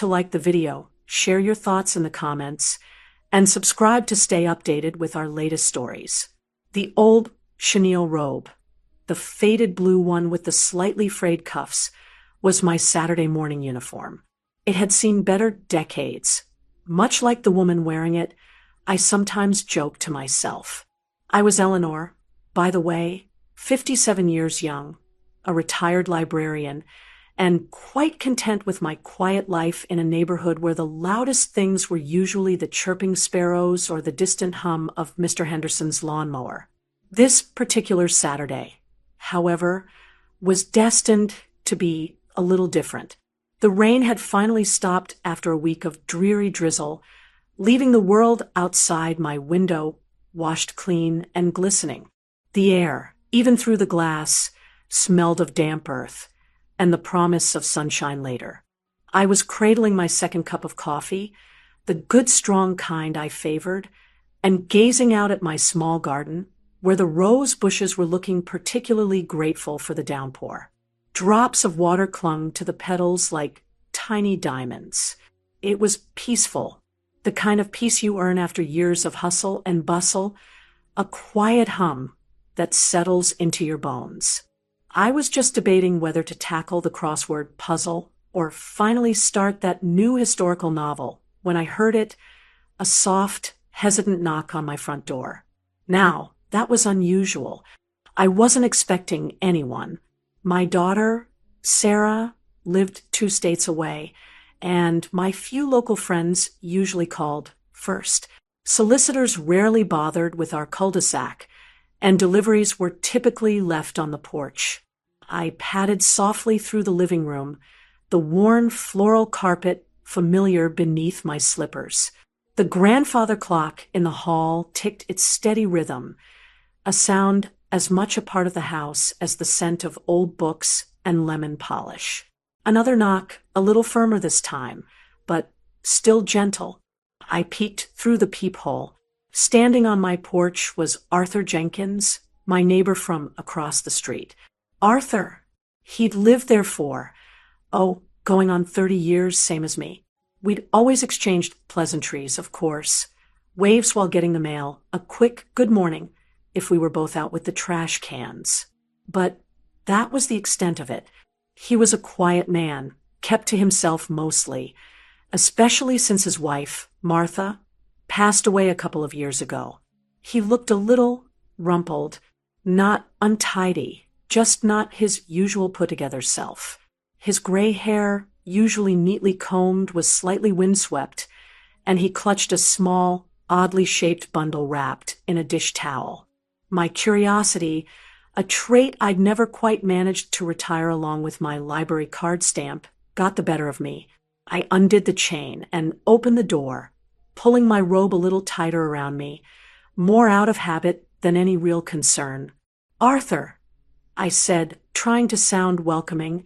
To like the video, share your thoughts in the comments, and subscribe to stay updated with our latest stories. The old chenille robe, the faded blue one with the slightly frayed cuffs, was my Saturday morning uniform. It had seen better decades. Much like the woman wearing it, I sometimes joke to myself. I was Eleanor, by the way, 57 years young, a retired librarian, and quite content with my quiet life in a neighborhood where the loudest things were usually the chirping sparrows or the distant hum of Mr. Henderson's lawnmower. This particular Saturday, however, was destined to be a little different. The rain had finally stopped after a week of dreary drizzle, leaving the world outside my window washed clean and glistening. The air, even through the glass, smelled of damp earth and the promise of sunshine later. I was cradling my second cup of coffee, the good strong kind I favored, and gazing out at my small garden, where the rose bushes were looking particularly grateful for the downpour. Drops of water clung to the petals like tiny diamonds. It was peaceful, the kind of peace you earn after years of hustle and bustle, a quiet hum that settles into your bones. I was just debating whether to tackle the crossword puzzle or finally start that new historical novel when I heard it, a soft, hesitant knock on my front door. Now, that was unusual. I wasn't expecting anyone. My daughter, Sarah, lived 2 states away, and my few local friends usually called first. Solicitors rarely bothered with our cul-de-sac, and deliveries were typically left on the porch. I padded softly through the living room, the worn floral carpet familiar beneath my slippers. The grandfather clock in the hall ticked its steady rhythm, a sound as much a part of the house as the scent of old books and lemon polish. Another knock, a little firmer this time, but still gentle. I peeked through the peephole. Standing on my porch was Arthur Jenkins, my neighbor from across the street. Arthur. He'd lived there for, going on 30 years, same as me. We'd always exchanged pleasantries, of course. Waves while getting the mail, a quick good morning if we were both out with the trash cans. But that was the extent of it. He was a quiet man, kept to himself mostly, especially since his wife, Martha, passed away a couple of years ago. He looked a little rumpled, not untidy, just not his usual put-together self. His gray hair, usually neatly combed, was slightly windswept, and he clutched a small, oddly shaped bundle wrapped in a dish towel. My curiosity, a trait I'd never quite managed to retire along with my library card stamp, got the better of me. I undid the chain and opened the door, pulling my robe a little tighter around me, more out of habit than any real concern. "Arthur," I said, trying to sound welcoming,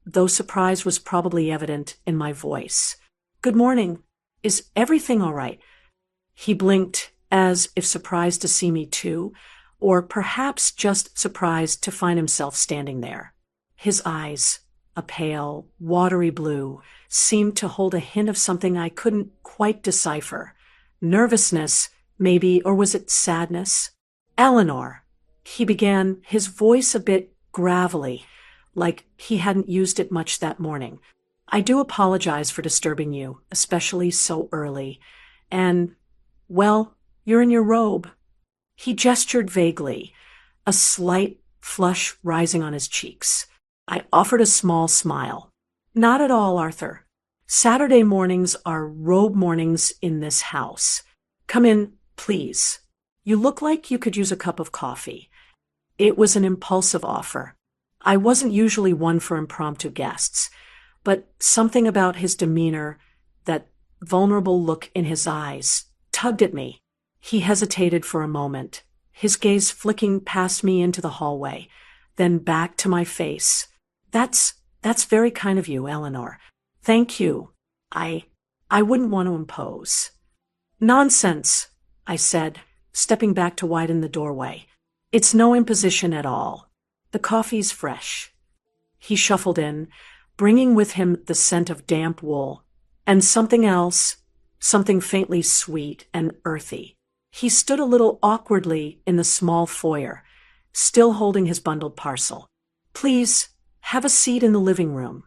though surprise was probably evident in my voice. "Good morning. Is everything all right?" He blinked, as if surprised to see me too, or perhaps just surprised to find himself standing there. His eyes, a pale, watery blue, seemed to hold a hint of something I couldn't quite decipher. Nervousness, maybe, or was it sadness? "Eleanor," he began, his voice a bit gravelly, like he hadn't used it much that morning. "I do apologize for disturbing you, especially so early. And, well, you're in your robe." He gestured vaguely, a slight flush rising on his cheeks. I offered a small smile. "Not at all, Arthur. Saturday mornings are robe mornings in this house. Come in, please. You look like you could use a cup of coffee." It was an impulsive offer. I wasn't usually one for impromptu guests, but something about his demeanor, that vulnerable look in his eyes, tugged at me. He hesitated for a moment, his gaze flicking past me into the hallway, then back to my face. That's very kind of you, Eleanor. Thank you. I wouldn't want to impose." "Nonsense," I said, stepping back to widen the doorway. "It's no imposition at all. The coffee's fresh." He shuffled in, bringing with him the scent of damp wool, and something else, something faintly sweet and earthy. He stood a little awkwardly in the small foyer, still holding his bundled parcel. "Please, have a seat in the living room,"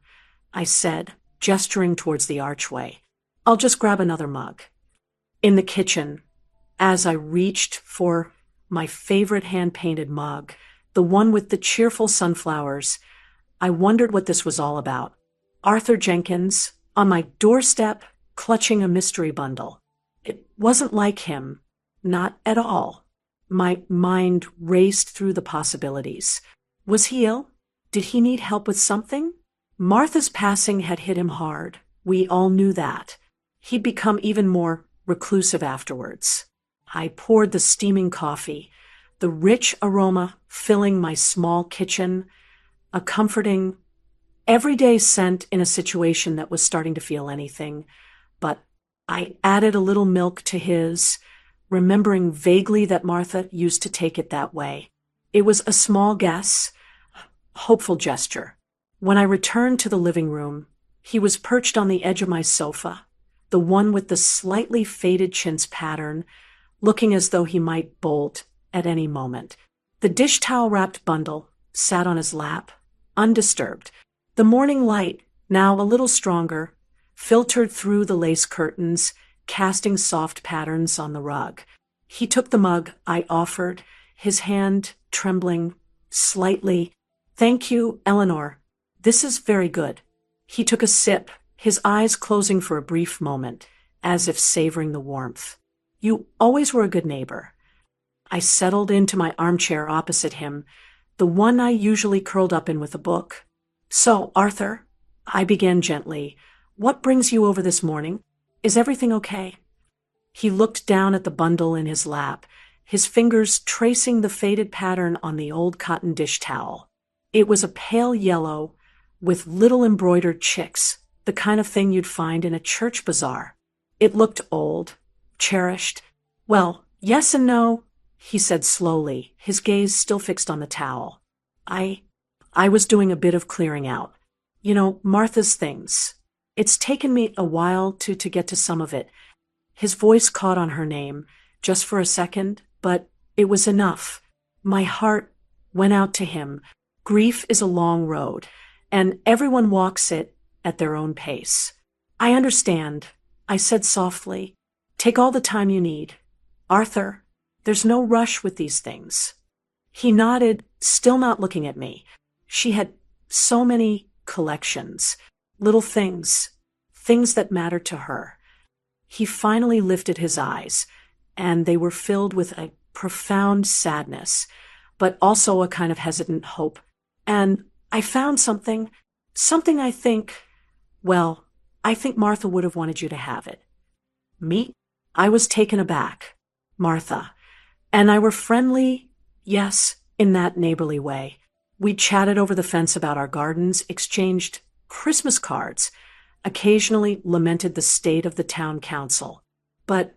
I said, gesturing towards the archway. "I'll just grab another mug." In the kitchen, as I reached for my favorite hand-painted mug, the one with the cheerful sunflowers, I wondered what this was all about. Arthur Jenkins, on my doorstep, clutching a mystery bundle. It wasn't like him, not at all. My mind raced through the possibilities. Was he ill? Did he need help with something? Martha's passing had hit him hard. We all knew that. He'd become even more reclusive afterwards. I poured the steaming coffee, the rich aroma filling my small kitchen, a comforting, everyday scent in a situation that was starting to feel anything. But I added a little milk to his, remembering vaguely that Martha used to take it that way. It was a small guess, hopeful gesture. When I returned to the living room, he was perched on the edge of my sofa, the one with the slightly faded chintz pattern, looking as though he might bolt at any moment. The dish towel-wrapped bundle sat on his lap, undisturbed. The morning light, now a little stronger, filtered through the lace curtains, casting soft patterns on the rug. He took the mug I offered, his hand trembling slightly. "Thank you, Eleanor. This is very good." He took a sip, his eyes closing for a brief moment, as if savoring the warmth. "You always were a good neighbor." I settled into my armchair opposite him, the one I usually curled up in with a book. "So, Arthur," I began gently, "what brings you over this morning? Is everything okay?" He looked down at the bundle in his lap, his fingers tracing the faded pattern on the old cotton dish towel. It was a pale yellow with little embroidered chicks, the kind of thing you'd find in a church bazaar. It looked old, cherished. "Well, yes and no," he said slowly, his gaze still fixed on the towel. I was doing a bit of clearing out. Martha's things. It's taken me a while to get to some of it." His voice caught on her name, just for a second, but it was enough. My heart went out to him. Grief is a long road, and everyone walks it at their own pace. "I understand," I said softly. "Take all the time you need. Arthur, there's no rush with these things." He nodded, still not looking at me. She had so many collections, little things, things that mattered to her. He finally lifted his eyes, and they were filled with a profound sadness, but also a kind of hesitant hope. "And I found something I think Martha would have wanted you to have it." Me? I was taken aback. Martha and I were friendly, yes, in that neighborly way. We chatted over the fence about our gardens, exchanged Christmas cards, occasionally lamented the state of the town council. But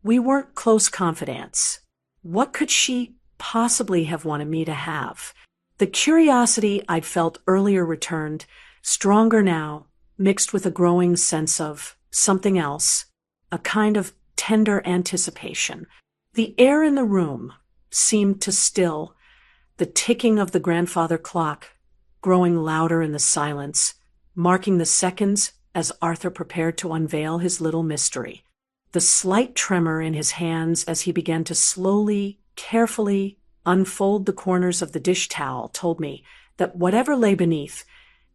we weren't close confidants. What could she possibly have wanted me to have? The curiosity I'd felt earlier returned, stronger now, mixed with a growing sense of something else, a kind of tender anticipation. The air in the room seemed to still, the ticking of the grandfather clock growing louder in the silence, marking the seconds as Arthur prepared to unveil his little mystery. The slight tremor in his hands as he began to slowly, carefully unfold the corners of the dish towel told me that whatever lay beneath,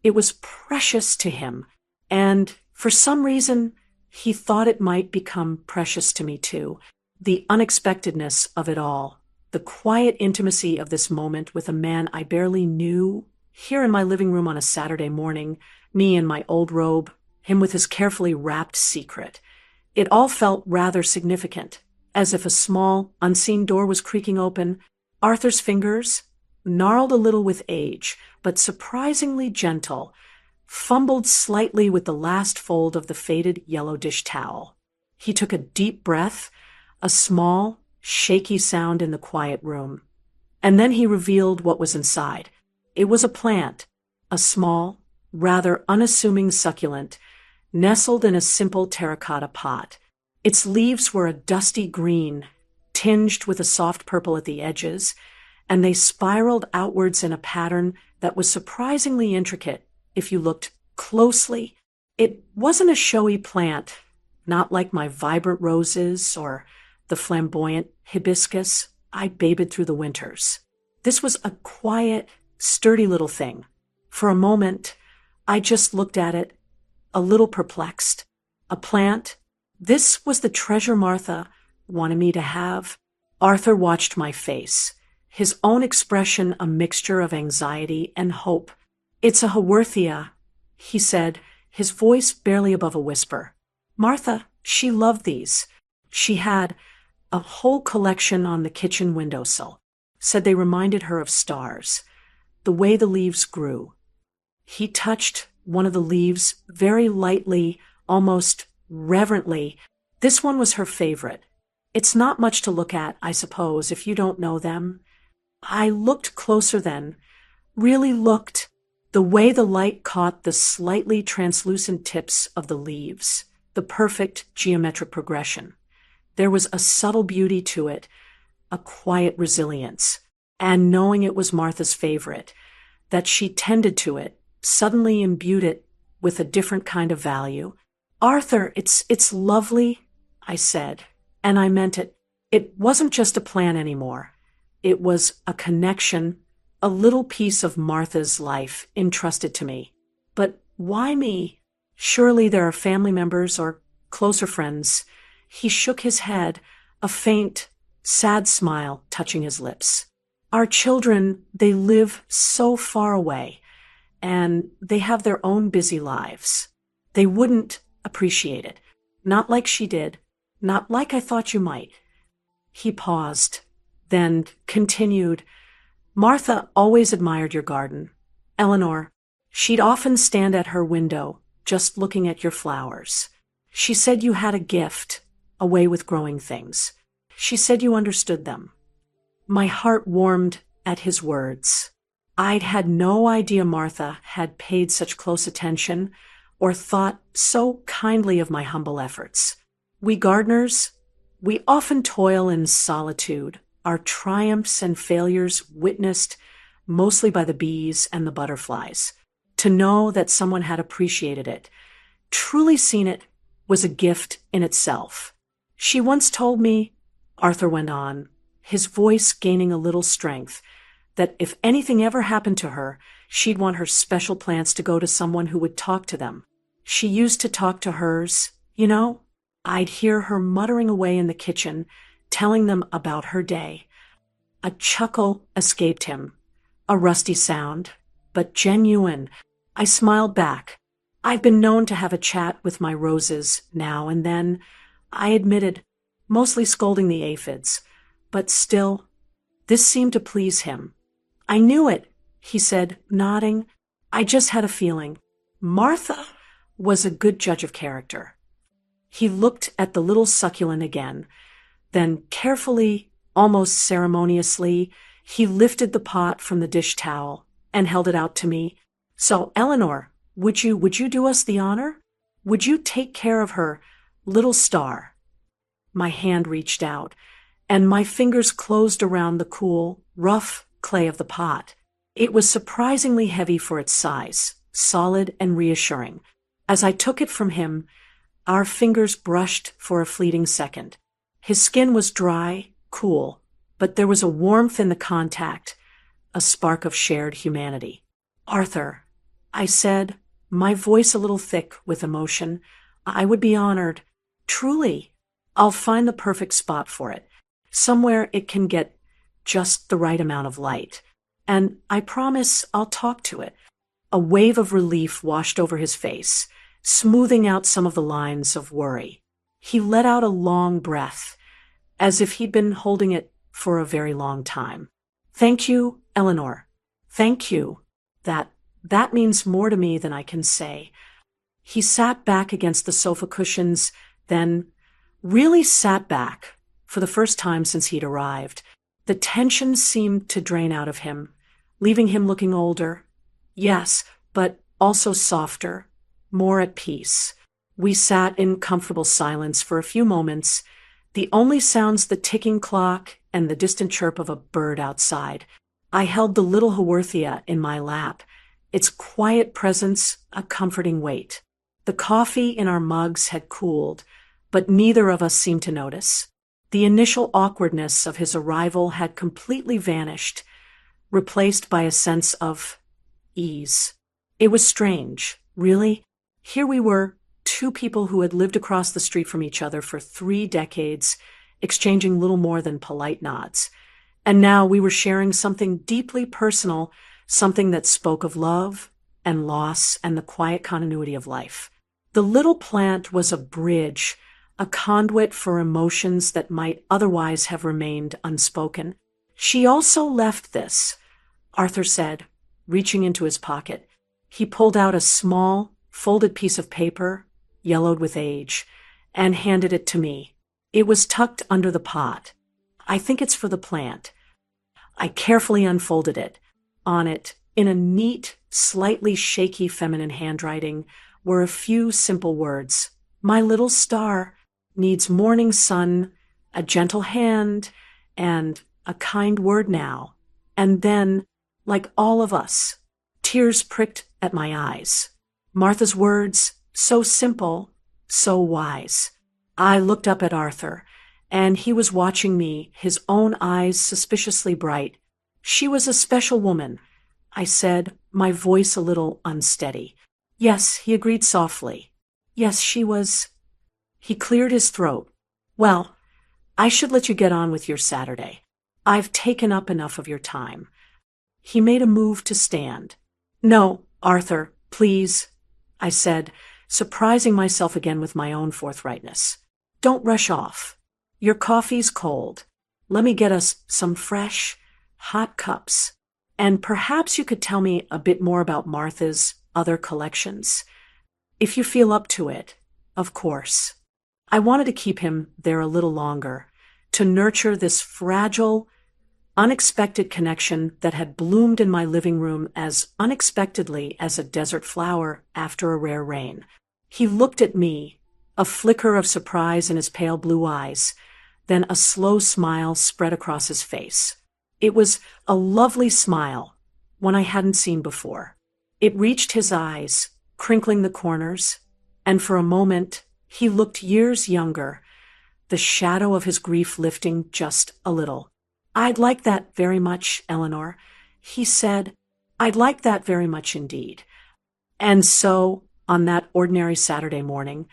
it was precious to him, and for some reason, he thought it might become precious to me too. The unexpectedness of it all, the quiet intimacy of this moment with a man I barely knew, here in my living room on a Saturday morning, me in my old robe, him with his carefully wrapped secret. It all felt rather significant, as if a small, unseen door was creaking open. Arthur's fingers, gnarled a little with age, but surprisingly gentle, fumbled slightly with the last fold of the faded yellow dish towel. He took a deep breath, a small, shaky sound in the quiet room. And then he revealed what was inside. It was a plant, a small, rather unassuming succulent, nestled in a simple terracotta pot. Its leaves were a dusty green, tinged with a soft purple at the edges, and they spiraled outwards in a pattern that was surprisingly intricate if you looked closely. It wasn't a showy plant, not like my vibrant roses or the flamboyant hibiscus I bathed through the winters. This was a quiet, sturdy little thing. For a moment, I just looked at it, a little perplexed. A plant? This was the treasure Martha wanted me to have. Arthur watched my face, his own expression a mixture of anxiety and hope. "It's a Haworthia," he said, his voice barely above a whisper. "Martha, she loved these. She had a whole collection on the kitchen windowsill. Said they reminded her of stars, the way the leaves grew." He touched one of the leaves very lightly, almost reverently. This one was her favorite. "It's not much to look at, I suppose, if you don't know them." I looked closer then, really looked, the way the light caught the slightly translucent tips of the leaves, the perfect geometric progression. There was a subtle beauty to it, a quiet resilience, and knowing it was Martha's favorite, that she tended to it, suddenly imbued it with a different kind of value. "Arthur, it's lovely," I said, and I meant it. It wasn't just a plan anymore. It was a connection, a little piece of Martha's life entrusted to me. "But why me? Surely there are family members or closer friends." He shook his head, a faint, sad smile touching his lips. "Our children, they live so far away, and they have their own busy lives. They wouldn't appreciate it. Not like she did. Not like I thought you might." He paused, then continued, "Martha always admired your garden. Eleanor, she'd often stand at her window, just looking at your flowers. She said you had a gift, a way with growing things. She said you understood them." My heart warmed at his words. I'd had no idea Martha had paid such close attention or thought so kindly of my humble efforts. We gardeners, we often toil in solitude, our triumphs and failures witnessed mostly by the bees and the butterflies. To know that someone had appreciated it, truly seen it, was a gift in itself. "She once told me," Arthur went on, his voice gaining a little strength, "that if anything ever happened to her, she'd want her special plants to go to someone who would talk to them. She used to talk to hers, you know? I'd hear her muttering away in the kitchen, telling them about her day." A chuckle escaped him, a rusty sound, but genuine. I smiled back. I've been known to have a chat with my roses now and then, I admitted, mostly scolding the aphids, but still, this seemed to please him. "I knew it," he said, nodding. "I just had a feeling. Martha was a good judge of character." He looked at the little succulent again, then carefully, almost ceremoniously, he lifted the pot from the dish towel and held it out to me. "So, Eleanor, would you do us the honor? Would you take care of her little star?" My hand reached out, and my fingers closed around the cool, rough clay of the pot. It was surprisingly heavy for its size, solid and reassuring. As I took it from him, our fingers brushed for a fleeting second. His skin was dry, cool, but there was a warmth in the contact, a spark of shared humanity. "Arthur," I said, my voice a little thick with emotion, "I would be honored. Truly. I'll find the perfect spot for it. Somewhere it can get just the right amount of light. And I promise I'll talk to it." A wave of relief washed over his face, smoothing out some of the lines of worry. He let out a long breath, as if he'd been holding it for a very long time. "Thank you, Eleanor. Thank you. That means more to me than I can say." He sat back against the sofa cushions, then really sat back for the first time since he'd arrived. The tension seemed to drain out of him, leaving him looking older. Yes, but also softer, more at peace. We sat in comfortable silence for a few moments, the only sounds the ticking clock and the distant chirp of a bird outside. I held the little Haworthia in my lap, its quiet presence a comforting weight. The coffee in our mugs had cooled, but neither of us seemed to notice. The initial awkwardness of his arrival had completely vanished, replaced by a sense of ease. It was strange, really. Here we were, two people who had lived across the street from each other for 3 decades, exchanging little more than polite nods. And now we were sharing something deeply personal, something that spoke of love and loss and the quiet continuity of life. The little plant was a bridge, a conduit for emotions that might otherwise have remained unspoken. She also left this, Arthur said, reaching into his pocket. He pulled out a small, folded piece of paper, yellowed with age, and handed it to me. It was tucked under the pot. I think it's for the plant. I carefully unfolded it. On it, in a neat, slightly shaky feminine handwriting, were a few simple words. My little star needs morning sun, a gentle hand, and a kind word now. And then, like all of us, tears pricked at my eyes. Martha's words, so simple, so wise. I looked up at Arthur, and he was watching me, his own eyes suspiciously bright. She was a special woman, I said, my voice a little unsteady. Yes, he agreed softly. Yes, she was. He cleared his throat. Well, I should let you get on with your Saturday. I've taken up enough of your time. He made a move to stand. No, Arthur, please, I said, surprising myself again with my own forthrightness. Don't rush off. Your coffee's cold. Let me get us some fresh, hot cups. And perhaps you could tell me a bit more about Martha's other collections. If you feel up to it, of course. I wanted to keep him there a little longer, to nurture this fragile, unexpected connection that had bloomed in my living room as unexpectedly as a desert flower after a rare rain. He looked at me, a flicker of surprise in his pale blue eyes, then a slow smile spread across his face. It was a lovely smile, one I hadn't seen before. It reached his eyes, crinkling the corners, and for a moment he looked years younger, the shadow of his grief lifting just a little. I'd like that very much, Eleanor, he said. I'd like that very much indeed. And so, on that ordinary Saturday morning,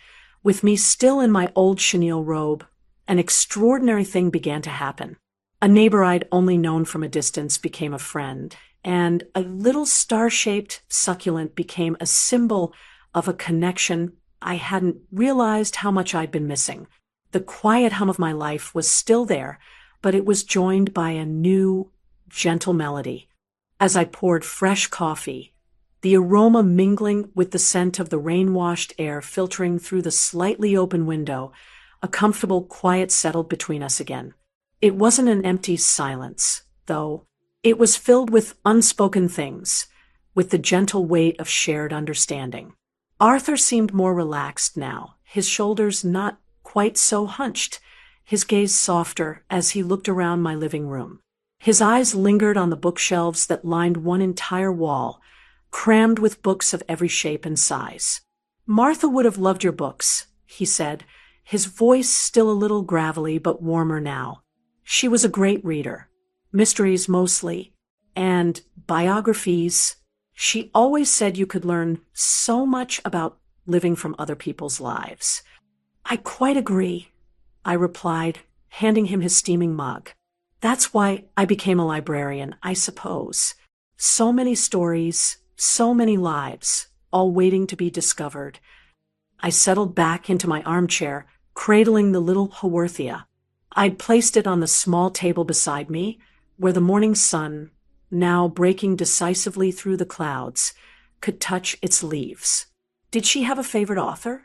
with me still in my old chenille robe, an extraordinary thing began to happen. A neighbor I'd only known from a distance became a friend, and a little star-shaped succulent became a symbol of a connection I hadn't realized how much I'd been missing. The quiet hum of my life was still there, but it was joined by a new, gentle melody. As I poured fresh coffee, the aroma mingling with the scent of the rain-washed air filtering through the slightly open window, a comfortable quiet settled between us again. It wasn't an empty silence, though. It was filled with unspoken things, with the gentle weight of shared understanding. Arthur seemed more relaxed now, his shoulders not quite so hunched, his gaze softer as he looked around my living room. His eyes lingered on the bookshelves that lined one entire wall, crammed with books of every shape and size. Martha would have loved your books, he said, his voice still a little gravelly but warmer now. She was a great reader. Mysteries mostly, and biographies. She always said you could learn so much about living from other people's lives. I quite agree, I replied, handing him his steaming mug. That's why I became a librarian, I suppose. So many stories, so many lives, all waiting to be discovered. I settled back into my armchair, cradling the little Haworthia. I'd placed it on the small table beside me, where the morning sun, now breaking decisively through the clouds, could touch its leaves. Did she have a favorite author?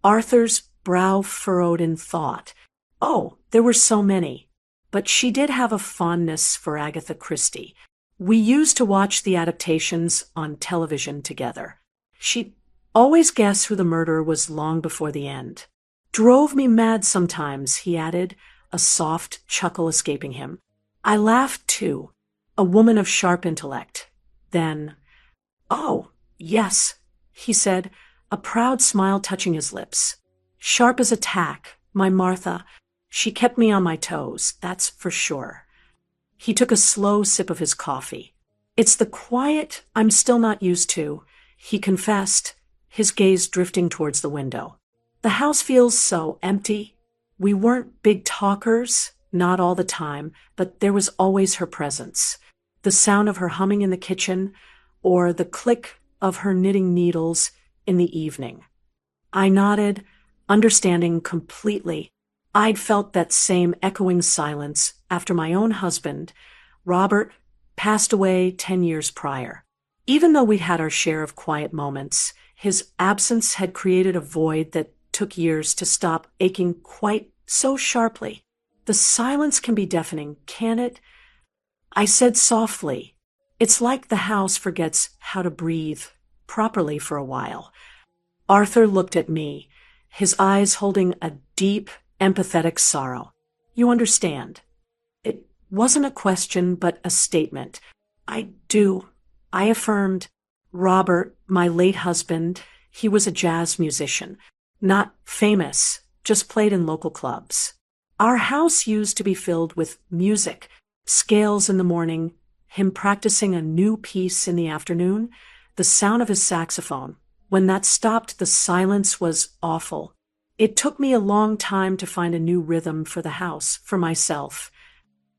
Arthur's brow furrowed in thought. Oh, there were so many. But she did have a fondness for Agatha Christie. We used to watch the adaptations on television together. She'd always guess who the murderer was long before the end. Drove me mad sometimes, he added, a soft chuckle escaping him. I laughed too, a woman of sharp intellect. Then, oh, yes, he said, a proud smile touching his lips. Sharp as a tack, my Martha. She kept me on my toes, that's for sure. He took a slow sip of his coffee. It's the quiet I'm still not used to, he confessed, his gaze drifting towards the window. The house feels so empty. We weren't big talkers, not all the time, but there was always her presence. The sound of her humming in the kitchen, or the click of her knitting needles in the evening. I nodded, understanding completely. I'd felt that same echoing silence after my own husband, Robert, passed away 10 years prior. Even though we'd had our share of quiet moments, his absence had created a void that took years to stop aching quite so sharply. The silence can be deafening, can it? I said softly, it's like the house forgets how to breathe properly for a while. Arthur looked at me, his eyes holding a deep, empathetic sorrow. You understand? It wasn't a question, but a statement. I do, I affirmed. Robert, my late husband, he was a jazz musician. Not famous, just played in local clubs. Our house used to be filled with music, scales in the morning, him practicing a new piece in the afternoon, the sound of his saxophone. When that stopped, the silence was awful. It took me a long time to find a new rhythm for the house, for myself.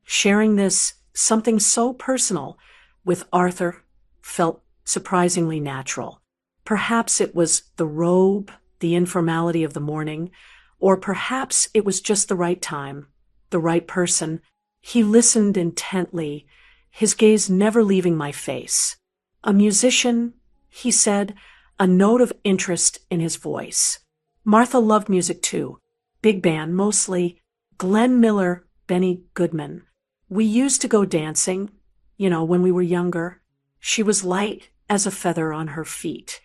Sharing this, something so personal, with Arthur felt surprisingly natural. Perhaps it was the robe, the informality of the morning, or perhaps it was just the right time, the right person. He listened intently, his gaze never leaving my face. A musician, he said, a note of interest in his voice. Martha loved music too. Big band, mostly. Glenn Miller, Benny Goodman. We used to go dancing, when we were younger. She was light as a feather on her feet.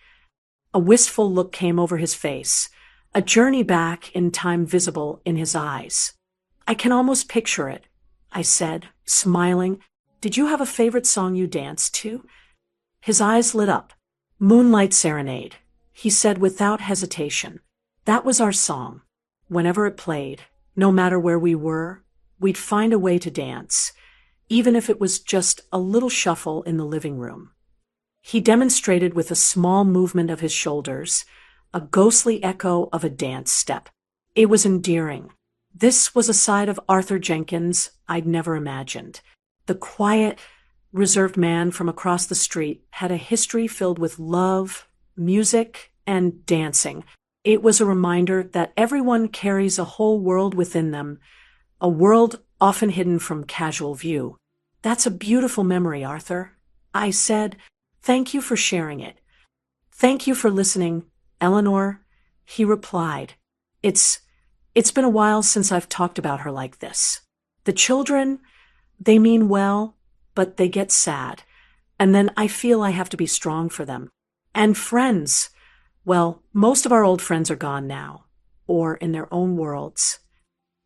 A wistful look came over his face, a journey back in time visible in his eyes. I can almost picture it, I said, smiling. Did you have a favorite song you danced to? His eyes lit up. Moonlight Serenade, he said without hesitation. That was our song. Whenever it played, no matter where we were, we'd find a way to dance, even if it was just a little shuffle in the living room. He demonstrated with a small movement of his shoulders, a ghostly echo of a dance step. It was endearing. This was a side of Arthur Jenkins I'd never imagined. The quiet, reserved man from across the street had a history filled with love, music, and dancing. It was a reminder that everyone carries a whole world within them, a world often hidden from casual view. That's a beautiful memory, Arthur, I said. Thank you for sharing it. Thank you for listening, Eleanor, he replied. It's been a while since I've talked about her like this. The children, they mean well, but they get sad, and then I feel I have to be strong for them. And friends, well, most of our old friends are gone now, or in their own worlds.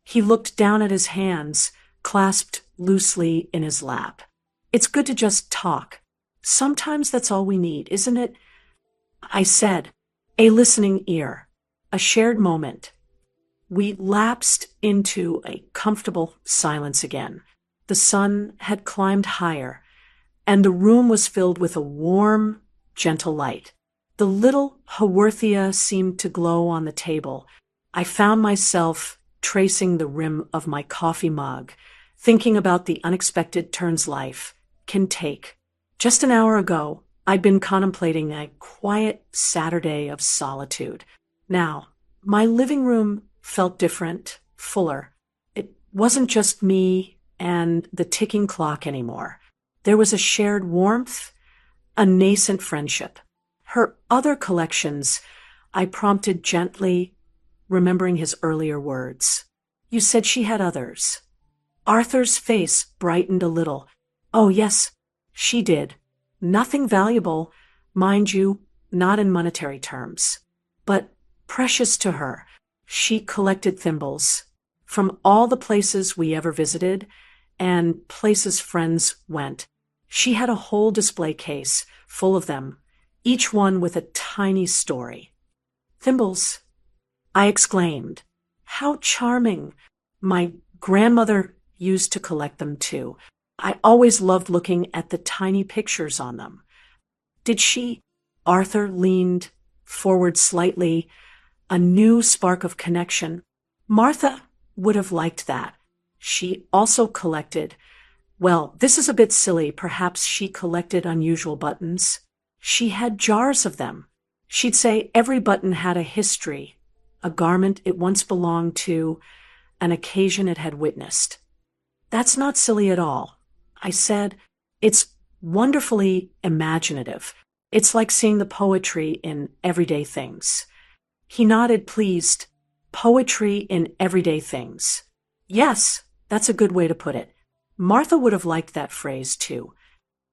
He looked down at his hands, clasped loosely in his lap. It's good to just talk. Sometimes that's all we need, isn't it? I said, a listening ear, a shared moment. We lapsed into a comfortable silence again. The sun had climbed higher, and the room was filled with a warm, gentle light. The little Haworthia seemed to glow on the table. I found myself tracing the rim of my coffee mug, thinking about the unexpected turns life can take. Just an hour ago, I'd been contemplating a quiet Saturday of solitude. Now, my living room felt different, fuller. It wasn't just me and the ticking clock anymore. There was a shared warmth, a nascent friendship. Her other collections, I prompted gently, remembering his earlier words. You said she had others. Arthur's face brightened a little. Oh, yes, she did. Nothing valuable, mind you, not in monetary terms, but precious to her. She collected thimbles from all the places we ever visited and places friends went. She had a whole display case full of them, each one with a tiny story. Thimbles, I exclaimed. How charming. My grandmother used to collect them too. I always loved looking at the tiny pictures on them. Did she? Arthur leaned forward slightly, a new spark of connection. Martha would have liked that. She also collected, well, this is a bit silly, perhaps she collected unusual buttons. She had jars of them. She'd say every button had a history, a garment it once belonged to, an occasion it had witnessed. That's not silly at all, I said. It's wonderfully imaginative. It's like seeing the poetry in everyday things. He nodded, pleased. Poetry in everyday things. Yes, that's a good way to put it. Martha would have liked that phrase too.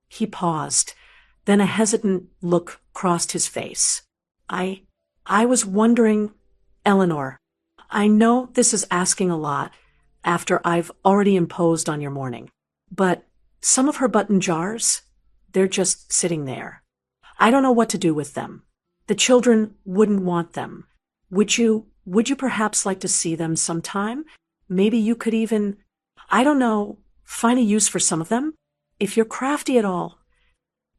He paused. Then a hesitant look crossed his face. I was wondering, Eleanor, I know this is asking a lot after I've already imposed on your morning, but some of her button jars, they're just sitting there. I don't know what to do with them. The children wouldn't want them. Would you perhaps like to see them sometime? Maybe you could even, I don't know, find a use for some of them? If you're crafty at all.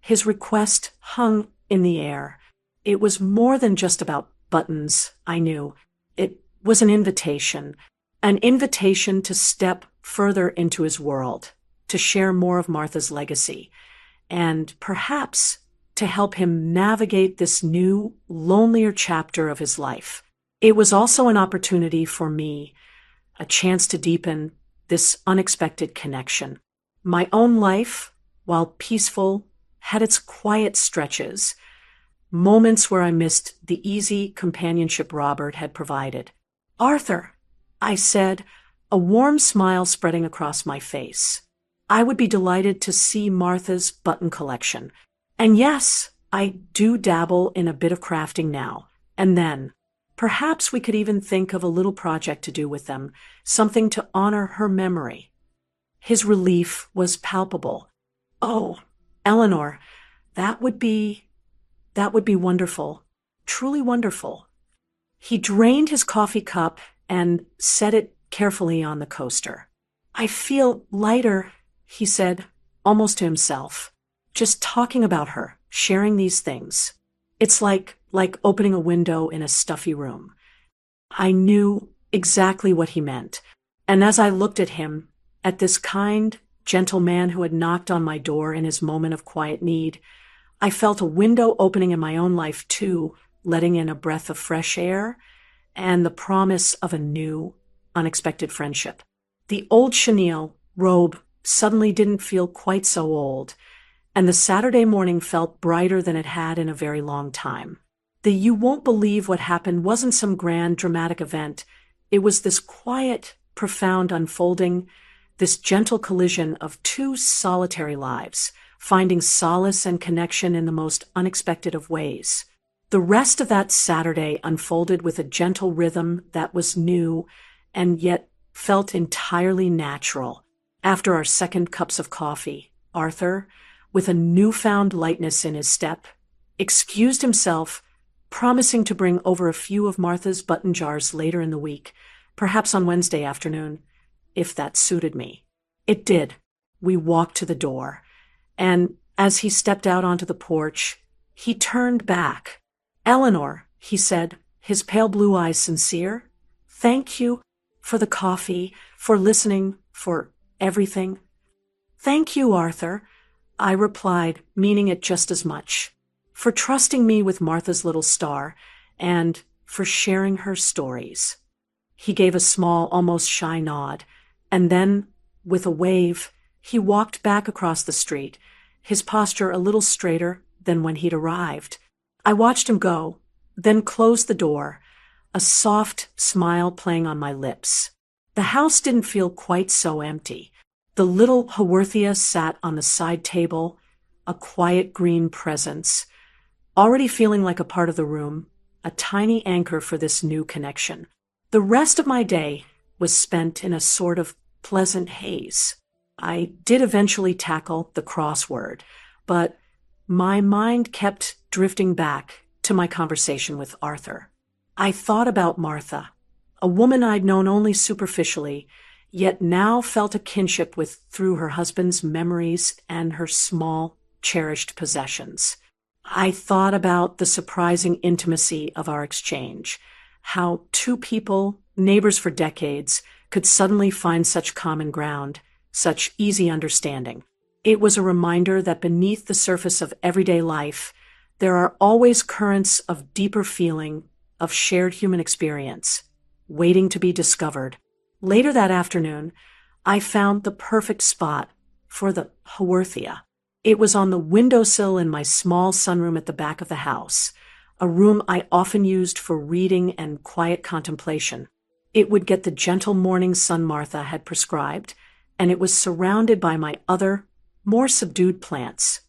His request hung in the air. It was more than just about buttons, I knew. It was an invitation to step further into his world, to share more of Martha's legacy, and perhaps to help him navigate this new, lonelier chapter of his life. It was also an opportunity for me, a chance to deepen this unexpected connection. My own life, while peaceful, had its quiet stretches, moments where I missed the easy companionship Robert had provided. Arthur, I said, a warm smile spreading across my face. I would be delighted to see Martha's button collection. And yes, I do dabble in a bit of crafting now. And then, perhaps we could even think of a little project to do with them, something to honor her memory. His relief was palpable. Oh, Eleanor, that would be wonderful, truly wonderful. He drained his coffee cup and set it carefully on the coaster. I feel lighter, he said, almost to himself, just talking about her, sharing these things. It's like opening a window in a stuffy room. I knew exactly what he meant, and as I looked at him, at this kind, gentle man who had knocked on my door in his moment of quiet need, I felt a window opening in my own life too, letting in a breath of fresh air and the promise of a new, unexpected friendship. The old chenille, Robe, suddenly didn't feel quite so old, and the Saturday morning felt brighter than it had in a very long time. The you won't believe what happened wasn't some grand dramatic event. It was this quiet, profound unfolding, this gentle collision of two solitary lives, finding solace and connection in the most unexpected of ways. The rest of that Saturday unfolded with a gentle rhythm that was new and yet felt entirely natural. After our second cups of coffee, Arthur, with a newfound lightness in his step, excused himself, promising to bring over a few of Martha's button jars later in the week, perhaps on Wednesday afternoon, if that suited me. It did. We walked to the door, and as he stepped out onto the porch, he turned back. Eleanor, he said, his pale blue eyes sincere, thank you for the coffee, for listening, for everything. Thank you, Arthur, I replied, meaning it just as much, for trusting me with Martha's little star, and for sharing her stories. He gave a small, almost shy nod, and then, with a wave, he walked back across the street, his posture a little straighter than when he'd arrived. I watched him go, then closed the door, a soft smile playing on my lips. The house didn't feel quite so empty. The little Haworthia sat on the side table, a quiet green presence, already feeling like a part of the room, a tiny anchor for this new connection. The rest of my day was spent in a sort of pleasant haze. I did eventually tackle the crossword, but my mind kept drifting back to my conversation with Arthur. I thought about Martha, a woman I'd known only superficially, yet now felt a kinship with through her husband's memories and her small, cherished possessions. I thought about the surprising intimacy of our exchange, how two people, neighbors for decades, could suddenly find such common ground, such easy understanding. It was a reminder that beneath the surface of everyday life, there are always currents of deeper feeling, of shared human experience, waiting to be discovered. Later that afternoon, I found the perfect spot for the Haworthia. It was on the windowsill in my small sunroom at the back of the house, a room I often used for reading and quiet contemplation. It would get the gentle morning sun Martha had prescribed, and it was surrounded by my other, more subdued plants,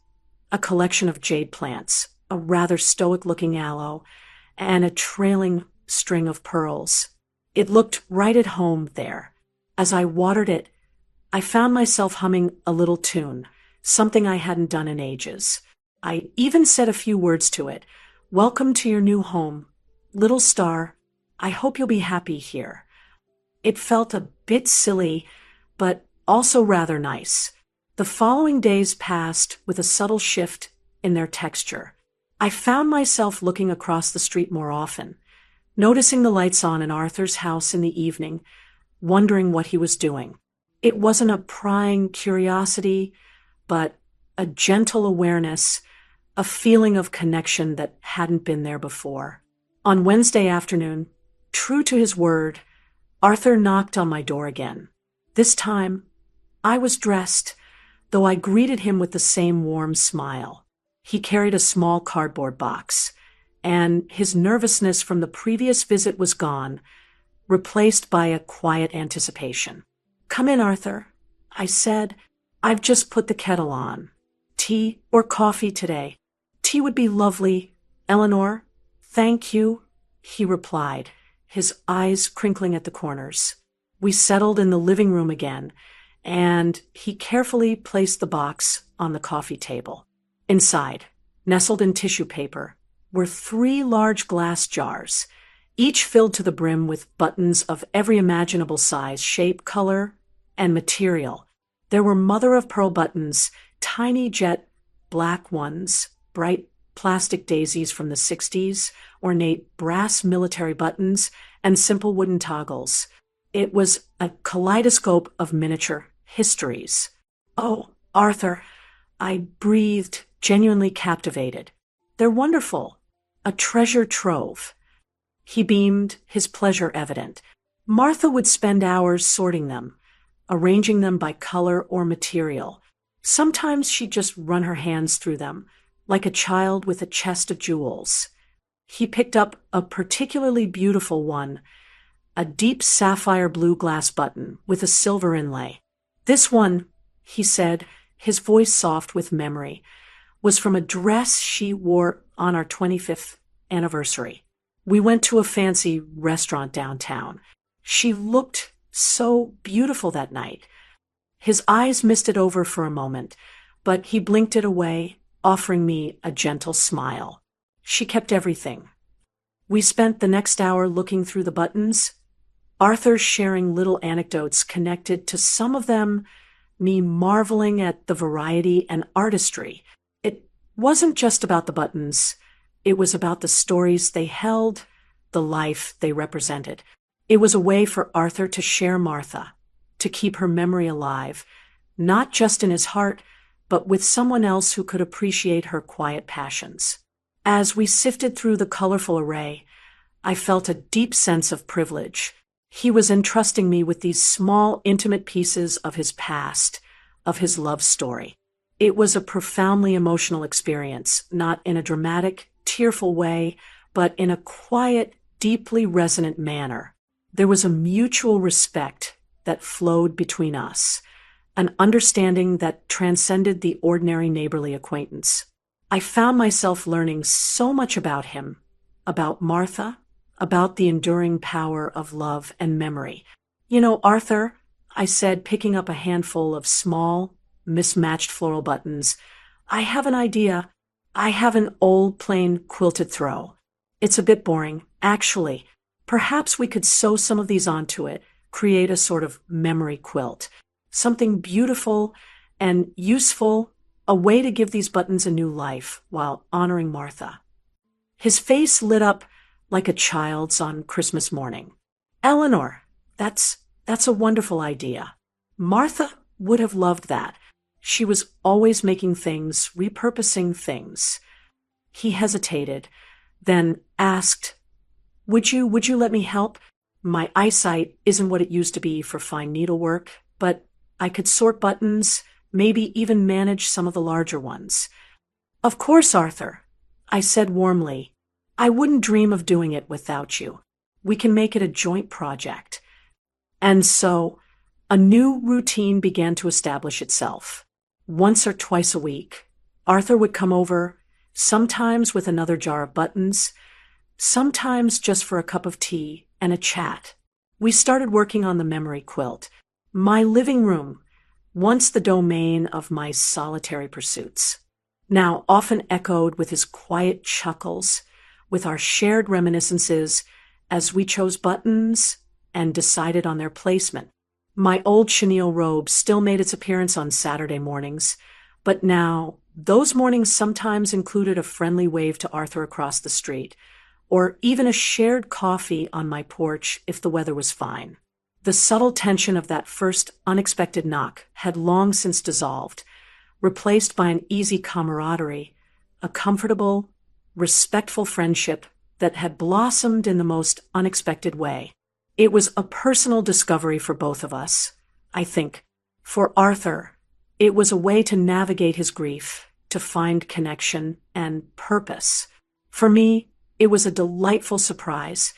a collection of jade plants, a rather stoic-looking aloe, and a trailing string of pearls. It looked right at home there. As I watered it, I found myself humming a little tune, something I hadn't done in ages. I even said a few words to it. "Welcome to your new home. Little star, I hope you'll be happy here." It felt a bit silly, but also rather nice. The following days passed with a subtle shift in their texture. I found myself looking across the street more often, noticing the lights on in Arthur's house in the evening, wondering what he was doing. It wasn't a prying curiosity, but a gentle awareness, a feeling of connection that hadn't been there before. On Wednesday afternoon, true to his word, Arthur knocked on my door again. This time, I was dressed, though I greeted him with the same warm smile. He carried a small cardboard box, and his nervousness from the previous visit was gone, replaced by a quiet anticipation. "Come in, Arthur," I said. "I've just put the kettle on. Tea or coffee today?" "Tea would be lovely, Eleanor." "Thank you," he replied, his eyes crinkling at the corners. We settled in the living room again, and he carefully placed the box on the coffee table. Inside, nestled in tissue paper, were 3 large glass jars, each filled to the brim with buttons of every imaginable size, shape, color, and material. There were mother-of-pearl buttons, tiny jet black ones, bright plastic daisies from the 60s, ornate brass military buttons, and simple wooden toggles. It was a kaleidoscope of miniature histories. "Oh, Arthur," I breathed, genuinely captivated. "They're wonderful. A treasure trove." He beamed, his pleasure evident. Martha would spend hours sorting them, arranging them by color or material. Sometimes she'd just run her hands through them, like a child with a chest of jewels. He picked up a particularly beautiful one, a deep sapphire blue glass button with a silver inlay. "This one," he said, his voice soft with memory, "was from a dress she wore on our 25th anniversary. We went to a fancy restaurant downtown. She looked so beautiful that night." His eyes misted over for a moment, but he blinked it away, offering me a gentle smile. "She kept everything." We spent the next hour looking through the buttons, Arthur sharing little anecdotes connected to some of them, me marveling at the variety and artistry. It wasn't just about the buttons. It was about the stories they held, the life they represented. It was a way for Arthur to share Martha, to keep her memory alive, not just in his heart, but with someone else who could appreciate her quiet passions. As we sifted through the colorful array, I felt a deep sense of privilege. He was entrusting me with these small, intimate pieces of his past, of his love story. It was a profoundly emotional experience, not in a dramatic, tearful way, but in a quiet, deeply resonant manner. There was a mutual respect that flowed between us, an understanding that transcended the ordinary neighborly acquaintance. I found myself learning so much about him, about Martha, about the enduring power of love and memory. You know, Arthur, I said, picking up a handful of small, mismatched floral buttons, I have an idea. I have an old plain quilted throw. It's a bit boring, actually. Perhaps we could sew some of these onto it, create a sort of memory quilt. Something beautiful and useful, a way to give these buttons a new life while honoring Martha. His face lit up like a child's on Christmas morning. Eleanor, that's a wonderful idea. Martha would have loved that. She was always making things, repurposing things. He hesitated, then asked, Would you let me help? My eyesight isn't what it used to be for fine needlework, but I could sort buttons, maybe even manage some of the larger ones. Of course, Arthur, I said warmly. I wouldn't dream of doing it without you. We can make it a joint project. And so, a new routine began to establish itself. Once or twice a week, Arthur would come over, sometimes with another jar of buttons, sometimes just for a cup of tea and a chat. We started working on the memory quilt, my living room, once the domain of my solitary pursuits. Now often echoed with his quiet chuckles, with our shared reminiscences as we chose buttons and decided on their placement. My old chenille robe still made its appearance on Saturday mornings, but now those mornings sometimes included a friendly wave to Arthur across the street, or even a shared coffee on my porch if the weather was fine. The subtle tension of that first unexpected knock had long since dissolved, replaced by an easy camaraderie, a comfortable, respectful friendship that had blossomed in the most unexpected way. It was a personal discovery for both of us, I think. For Arthur, it was a way to navigate his grief, to find connection and purpose. For me, it was a delightful surprise,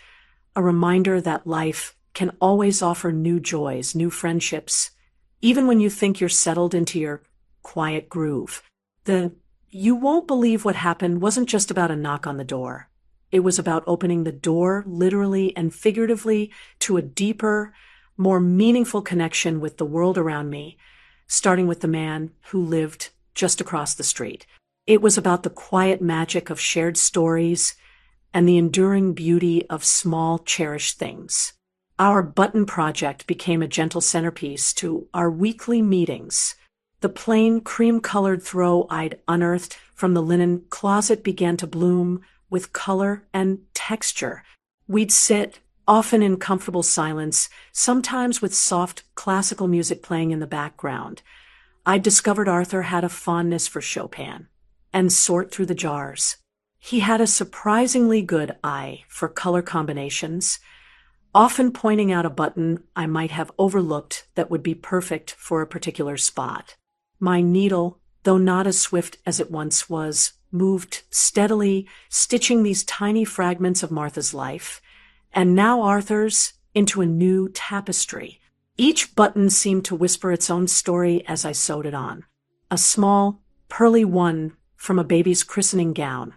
a reminder that life can always offer new joys, new friendships, even when you think you're settled into your quiet groove. The "you won't believe what happened" wasn't just about a knock on the door. It was about opening the door, literally and figuratively, to a deeper, more meaningful connection with the world around me, starting with the man who lived just across the street. It was about the quiet magic of shared stories and the enduring beauty of small, cherished things. Our button project became a gentle centerpiece to our weekly meetings. The plain, cream-colored throw I'd unearthed from the linen closet began to bloom with color and texture. We'd sit, often in comfortable silence, sometimes with soft classical music playing in the background. I'd discovered Arthur had a fondness for Chopin, and sort through the jars. He had a surprisingly good eye for color combinations, often pointing out a button I might have overlooked that would be perfect for a particular spot. My needle, though not as swift as it once was, moved steadily, stitching these tiny fragments of Martha's life, and now Arthur's, into a new tapestry. Each button seemed to whisper its own story as I sewed it on. A small, pearly one from a baby's christening gown,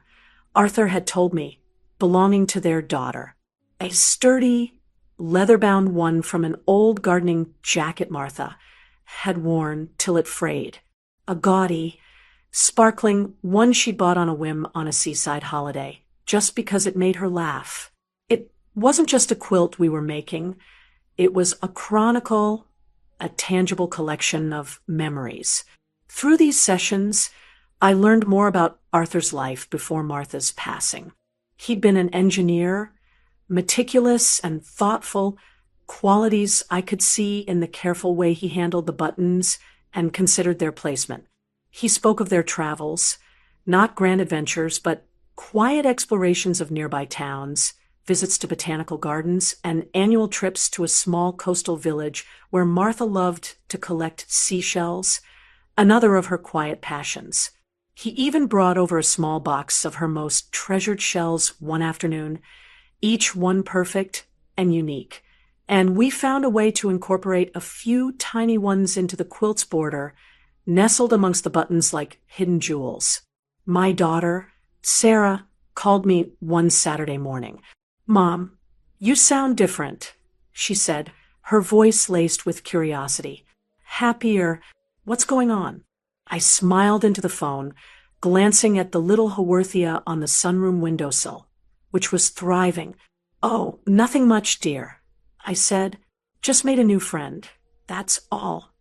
Arthur had told me, belonging to their daughter. A sturdy, leather-bound one from an old gardening jacket Martha had worn till it frayed. A gaudy, sparkling one she bought on a whim on a seaside holiday, just because it made her laugh. It wasn't just a quilt we were making. It was a chronicle, a tangible collection of memories. Through these sessions, I learned more about Arthur's life before Martha's passing. He'd been an engineer, meticulous and thoughtful, qualities I could see in the careful way he handled the buttons and considered their placement. He spoke of their travels, not grand adventures, but quiet explorations of nearby towns, visits to botanical gardens, and annual trips to a small coastal village where Martha loved to collect seashells, another of her quiet passions. He even brought over a small box of her most treasured shells one afternoon, each one perfect and unique, and we found a way to incorporate a few tiny ones into the quilt's border, nestled amongst the buttons like hidden jewels. My daughter, Sarah, called me one Saturday morning. "Mom, you sound different," she said, her voice laced with curiosity. "Happier. What's going on?" I smiled into the phone, glancing at the little Haworthia on the sunroom windowsill, which was thriving. "Oh, nothing much, dear," I said. "Just made a new friend. That's all."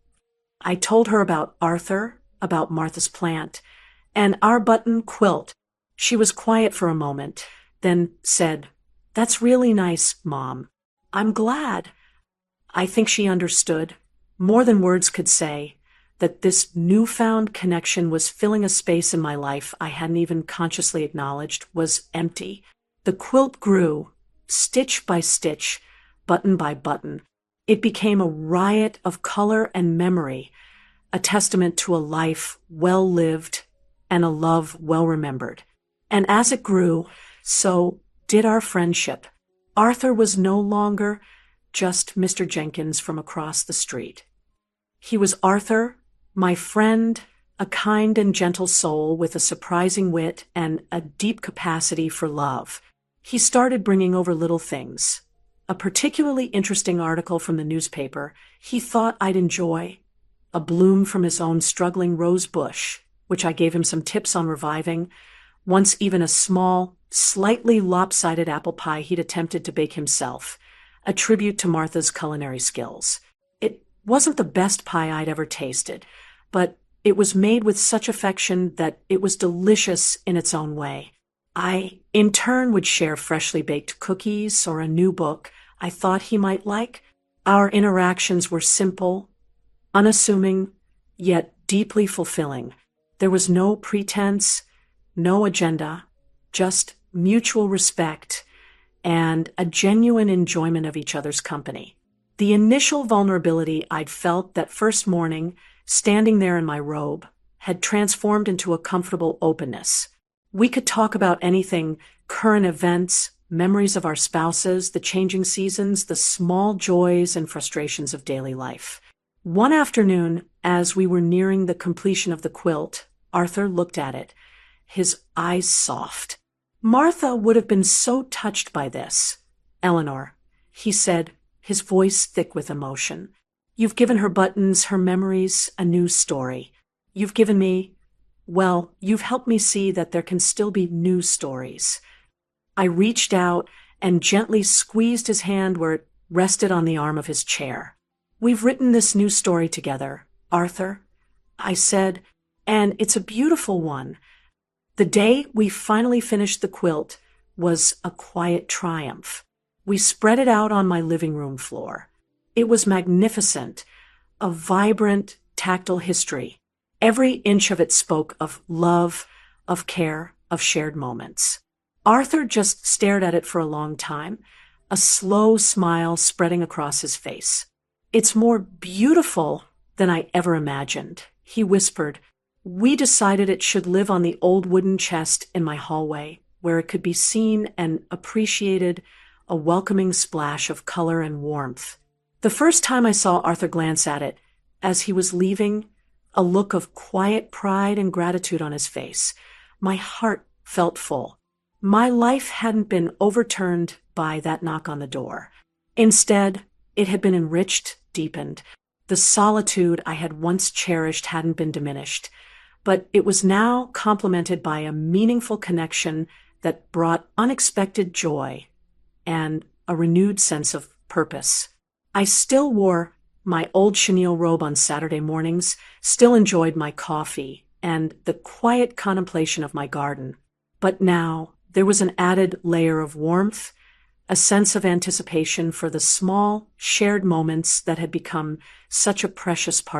I told her about Arthur, about Martha's plant, and our button quilt. She was quiet for a moment, then said, "That's really nice, Mom. I'm glad." I think she understood, more than words could say, that this newfound connection was filling a space in my life I hadn't even consciously acknowledged was empty. The quilt grew, stitch by stitch, button by button. It became a riot of color and memory, a testament to a life well lived and a love well remembered. And as it grew, so did our friendship. Arthur was no longer just Mr. Jenkins from across the street. He was Arthur, my friend, a kind and gentle soul with a surprising wit and a deep capacity for love. He started bringing over little things. A particularly interesting article from the newspaper he thought I'd enjoy, a bloom from his own struggling rose bush, which I gave him some tips on reviving, once even a small, slightly lopsided apple pie he'd attempted to bake himself, a tribute to Martha's culinary skills. It wasn't the best pie I'd ever tasted, but it was made with such affection that it was delicious in its own way. I, in turn, would share freshly baked cookies or a new book I thought he might like. Our interactions were simple, unassuming, yet deeply fulfilling. There was no pretense, no agenda, just mutual respect and a genuine enjoyment of each other's company. The initial vulnerability I'd felt that first morning, standing there in my robe, had transformed into a comfortable openness. We could talk about anything, current events, memories of our spouses, the changing seasons, the small joys and frustrations of daily life. One afternoon, as we were nearing the completion of the quilt, Arthur looked at it, his eyes soft. "Martha would have been so touched by this. Eleanor," he said, his voice thick with emotion. "You've given her buttons, her memories, a new story. You've given me, well, you've helped me see that there can still be new stories." I reached out and gently squeezed his hand where it rested on the arm of his chair. "We've written this new story together, Arthur," I said, "and it's a beautiful one." The day we finally finished the quilt was a quiet triumph. We spread it out on my living room floor. It was magnificent, a vibrant, tactile history. Every inch of it spoke of love, of care, of shared moments. Arthur just stared at it for a long time, a slow smile spreading across his face. "It's more beautiful than I ever imagined," he whispered. "We decided it should live on the old wooden chest in my hallway, where it could be seen and appreciated, a welcoming splash of color and warmth." The first time I saw Arthur glance at it, as he was leaving, a look of quiet pride and gratitude on his face, my heart felt full. My life hadn't been overturned by that knock on the door. Instead, it had been enriched, deepened. The solitude I had once cherished hadn't been diminished, but it was now complemented by a meaningful connection that brought unexpected joy and a renewed sense of purpose. I still wore my old chenille robe on Saturday mornings, still enjoyed my coffee and the quiet contemplation of my garden. But now there was an added layer of warmth, a sense of anticipation for the small, shared moments that had become such a precious part of